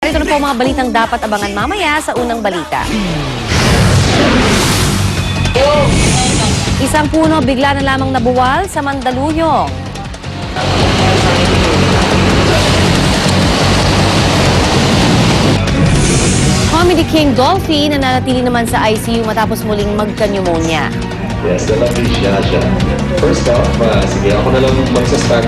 Ito na po mga balitang dapat abangan mamaya sa unang balita. Isang puno bigla na lamang nabuwal sa Mandaluyong. Comedy King Dolphy nananatili naman sa ICU matapos muling magka-pneumonia. Yes, nalapit siya. First off, sige, ako na lang magsastart.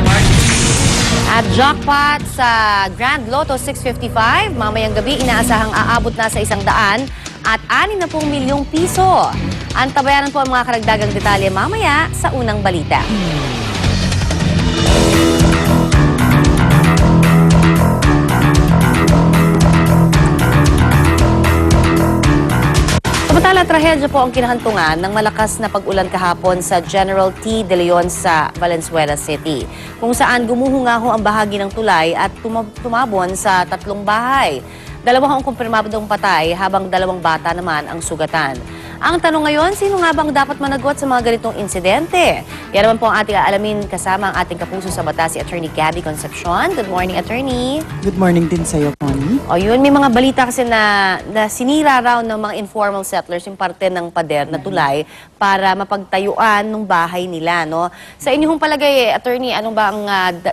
At jackpot sa Grand Lotto 655, mamayang gabi inaasahang aabot na sa 100 at 60 milyong piso. Antabayanan po ang mga karagdagang detalye mamaya sa unang balita. Samantala, trahedya po ang kinahantungan ng malakas na pag-ulan kahapon sa General T. De Leon sa Valenzuela City, kung saan gumuhunga ho ang bahagi ng tulay at tumabon sa 3 bahay. 2 ang kumpirmadong patay habang 2 bata naman ang sugatan. Ang tanong ngayon, sino nga bang dapat managot sa mga ganitong insidente? Yan naman po ang ating aalamin kasama ang ating kapuso sa bata, si Attorney Gabby Concepcion. Good morning, Attorney. Good morning din sa'yo, Connie. O yun, may mga balita kasi na sinira raw ng mga informal settlers yung parte ng pader na tulay para mapagtayuan ng bahay nila, no? Sa inyong palagay, Attorney,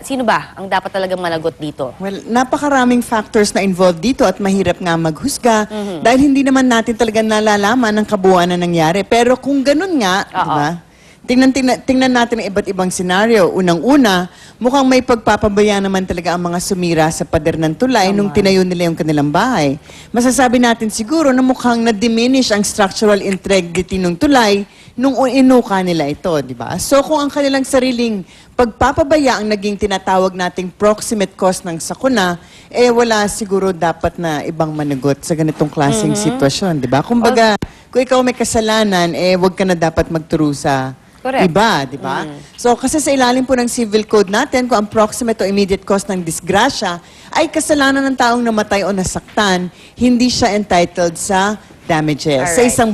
sino ba ang dapat talagang managot dito? Well, napakaraming factors na involved dito at mahirap nga maghusga dahil hindi naman natin talaga nalalaman ang kabuuan na nangyari. Pero kung ganun nga, di ba? Tingnan natin ang iba't ibang senaryo. Unang-una, mukhang may pagpapabaya naman talaga ang mga sumira sa pader ng tulay nung tinayo nila yung kanilang bahay. Masasabi natin siguro na mukhang na-diminish ang structural integrity ng tulay nung inuka nila ito, di ba? So kung ang kanilang sariling pagpapabaya ang naging tinatawag nating proximate cause ng sakuna, wala siguro dapat na ibang managot sa ganitong klaseng sitwasyon, di ba? Kumbaga, kung ikaw may kasalanan, huwag ka na dapat magturo sa iba, di ba? So, kasi sa ilalim po ng civil code natin, kung ang proximate o immediate cause ng disgrasya ay kasalanan ng taong namatay o nasaktan, hindi siya entitled sa damages. Alright. Sa isang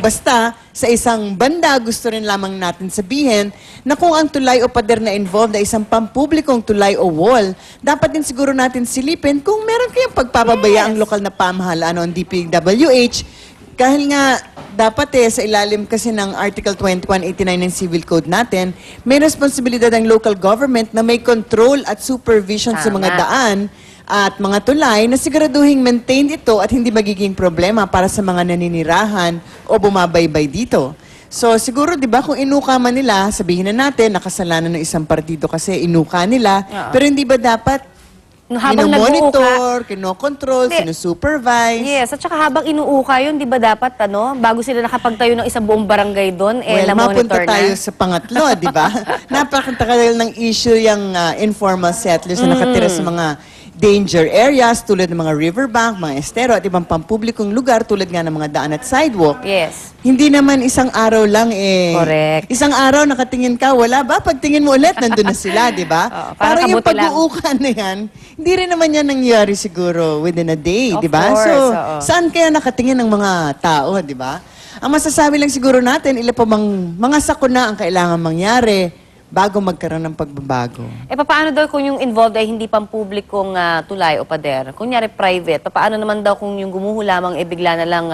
sa isang banda, gusto rin lamang natin sabihin na kung ang tulay o pader na involved ay isang pampublikong tulay o wall, dapat din siguro natin silipin kung meron kayang pagpapabaya ang lokal na pamahalaan o ang DPWH. Dahil nga, dapat sa ilalim kasi ng Article 2189 ng Civil Code natin, may responsibilidad ang local government na may control at supervision sa mga daan at mga tulay na siguraduhin maintained ito at hindi magiging problema para sa mga naninirahan o bumabaybay dito. So siguro 'di ba kung inuka man nila, sabihin na natin nakasalanan ng isang partido kasi inuka nila, pero hindi ba dapat Habang monitor, kinokontrol, sinusupervise? Yes, at saka habang inuuka yun, di ba dapat, bago sila nakapagtayo ng isang buong barangay doon, na-monitor mapunta tayo sa pangatlo, di ba? Napakatagal ng issue yung informal settlers na nakatira sa mga danger areas tulad ng mga riverbank, mga estero at ibang pampublikong lugar tulad nga ng mga daan at sidewalk. Yes. Hindi naman isang araw lang Correct. Isang araw nakatingin ka, wala ba? Pagtingin mo ulit, nandun na sila, di ba? Parang yung kabuti lang. pag-uukan na yan, hindi rin naman yan nangyari siguro within a day, Of di ba? course, So, oo. saan kaya nakatingin ng mga tao, di ba? Ang masasabi lang siguro natin, ilan pa mga sakuna ang kailangan mangyari bago magkaroon ng pagbabago. Paano daw kung yung involved ay hindi pampublikong tulay o pader? Kunyari private, paano naman daw kung yung gumuho lamang bigla na lang,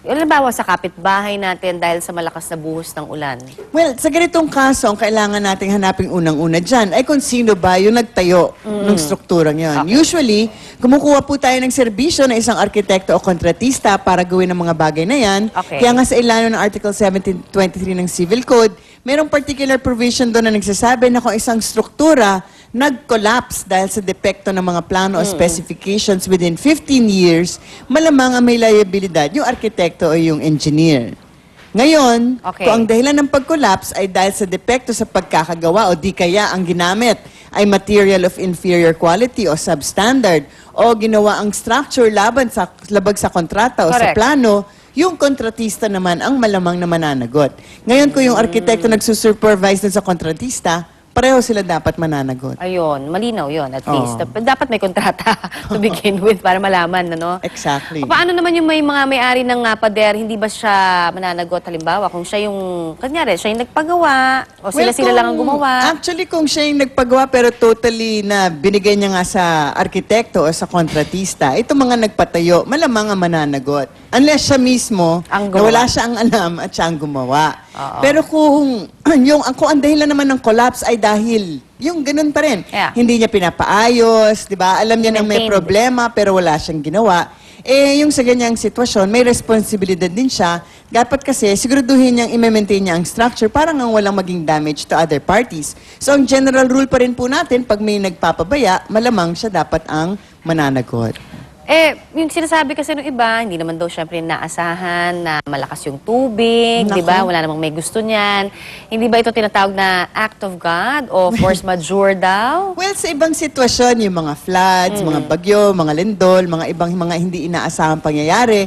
halimbawa sa kapitbahay natin dahil sa malakas na buhos ng ulan? Well, sa ganitong kaso, ang kailangan nating hanaping unang-una dyan ay kung sino ba yung nagtayo ng strukturang yon. Okay. Usually, kumukuha po tayo ng serbisyo ng isang arkitekto o kontratista para gawin ang mga bagay na yan. Okay. Kaya nga sa ilalim ng Article 1723 ng Civil Code, merong particular provision doon na nagsasabi na kung isang struktura nag-collapse dahil sa depekto ng mga plano o specifications within 15 years, malamang ang may liabilidad yung arkitekto o yung engineer. Ngayon, kung ang dahilan ng pag-collapse ay dahil sa depekto sa pagkakagawa o di kaya ang ginamit ay material of inferior quality o substandard o ginawa ang structure labag sa kontrata o sa plano, yung kontratista naman ang malamang na mananagot. Ngayon, kung yung arkitekto nagsusupervise dun sa kontratista, pareho sila dapat mananagot. Ayun, malinaw yun at least. Oo. Dapat may kontrata to begin with para malaman, ano? Exactly. Paano naman yung may mga may-ari ng pader, hindi ba siya mananagot? Halimbawa, kung siya yung, kanyari, siya yung nagpagawa, o sila-sila lang ang gumawa. Actually, kung siya yung nagpagawa pero totally na binigay niya nga sa arkitekto o sa kontratista, ito mga nagpatayo, malamang ang mananagot. Unless siya mismo, Ang na gumawa. wala siya ang alam at siya ang gumawa. Oo. Pero kung kung ang dahilan naman ng collapse ay dahil yung ganun pa rin. Yeah. Hindi niya pinapaayos, di ba? Alam niya na may Maintained. problema pero wala siyang ginawa. Yung sa ganyang sitwasyon, may responsibilidad din siya. Dapat kasi siguraduhin niyang i-maintain niya ang structure para nga walang maging damage to other parties. So ang general rule pa rin po natin, pag may nagpapabaya, malamang siya dapat ang mananagot. Yung sinasabi kasi ng iba, hindi naman daw syempre naasahan na malakas yung tubig, Nako. di ba? Wala namang may gusto niyan. Hindi ba ito tinatawag na act of God o force majeure daw? Well, sa ibang sitwasyon, yung mga floods, mga bagyo, mga lindol, mga ibang mga hindi inaasahang pangyayari,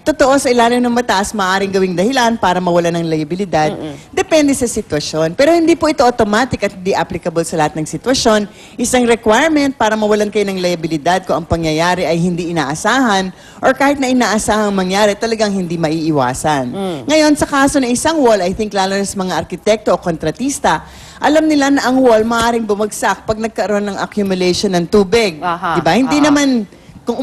totoo sa ilalim ng mataas, maaaring gawing dahilan para mawala ng liabilidad. Depende sa sitwasyon. Pero hindi po ito automatic at hindi applicable sa lahat ng sitwasyon. Isang requirement para mawalan kayo ng liabilidad kung ang pangyayari ay hindi inaasahan or kahit na inaasahang mangyari, talagang hindi maiiwasan. Ngayon, sa kaso ng isang wall, I think lalo na sa mga arkitekto o kontratista, alam nila na ang wall maaaring bumagsak pag nagkaroon ng accumulation ng tubig. Aha, Diba? Hindi naman, kung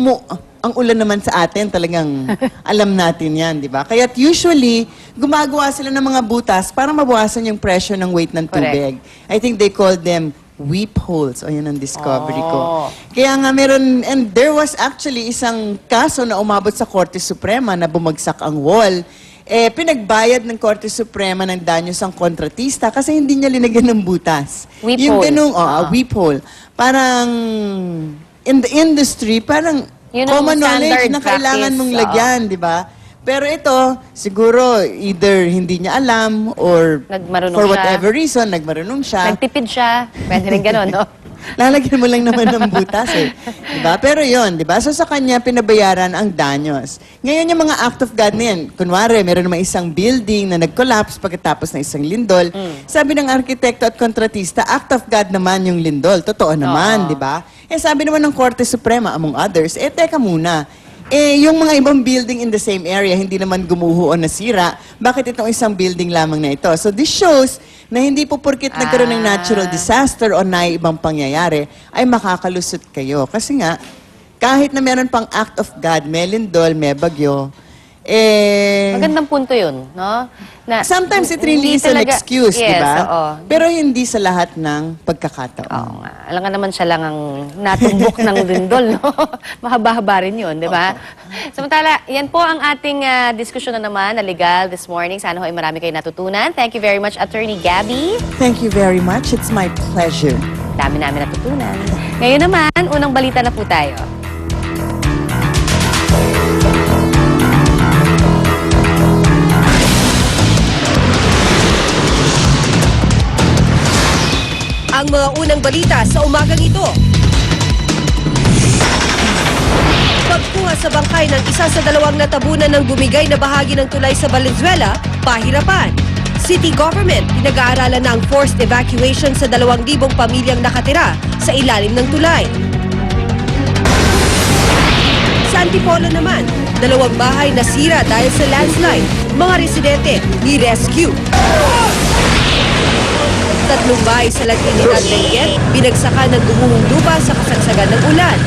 ang ulan naman sa atin, talagang alam natin yan, di ba? Kaya usually, gumagawa sila ng mga butas para mabawasan yung pressure ng weight ng tubig. I think they call them weep holes. O yun ang discovery ko. Kaya nga meron, and there was actually isang kaso na umabot sa Korte Suprema na bumagsak ang wall. Pinagbayad ng Korte Suprema ng danyos ang kontratista kasi hindi niya linagyan ng butas. Weep Yung hole. ganung, weep hole. Parang, in the industry, parang Yun ang common knowledge standard na kailangan practice, mong oo. lagyan, di ba? Pero ito, siguro, either hindi niya alam or Nagmarunong for siya. whatever reason, nagmarunong siya. Nagtipid siya. Pwede rin gano'n, no? Lalagyan mo lang naman ng butas eh. Diba? Pero yon, diba? So sa kanya, pinabayaran ang danyos. Ngayon yung mga act of God na yan, kunwari, meron naman isang building na nag-collapse pagkatapos ng isang lindol. Sabi ng arkitekto at kontratista, act of God naman yung lindol. Totoo naman, diba? Sabi naman ng Korte Suprema, among others, teka muna, yung mga ibang building in the same area, hindi naman gumuho o nasira, bakit itong isang building lamang na ito? So this shows na hindi po porkit nagkaroon ng natural disaster o na ibang pangyayari, ay makakalusot kayo. Kasi nga, kahit na meron pang act of God, may lindol, may bagyo, Magandang punto yun, no? Na, sometimes it really hindi is an talaga- excuse, di Yes, ba? oo. Pero hindi sa lahat ng pagkakataon. Oo nga. Alam nga naman siya lang ang natumbok ng lindol, no? Mahaba-haba rin yun, di ba? Samantala, yan po ang ating diskusyon na naman na legal this morning. Sana ho ay marami kayo natutunan. Thank you very much, Attorney Gabby. Thank you very much. It's my pleasure. Dami namin natutunan. Ngayon naman, unang balita na po tayo. Ang mga unang balita sa umagang ito. Pagkuha sa bangkay ng isa sa dalawang natabunan ng bumigay na bahagi ng tulay sa Valenzuela, pahirapan. City government, pinag-aaralan na ang forced evacuation sa 2,000 pamilyang nakatira sa ilalim ng tulay. Sa Antipolo naman, 2 bahay nasira dahil sa landslide. Mga residente ni-rescue. 3 bahay sa Latinidad Benguet, binagsakan ng gumuhong lupa sa kasagsagan ng ulan.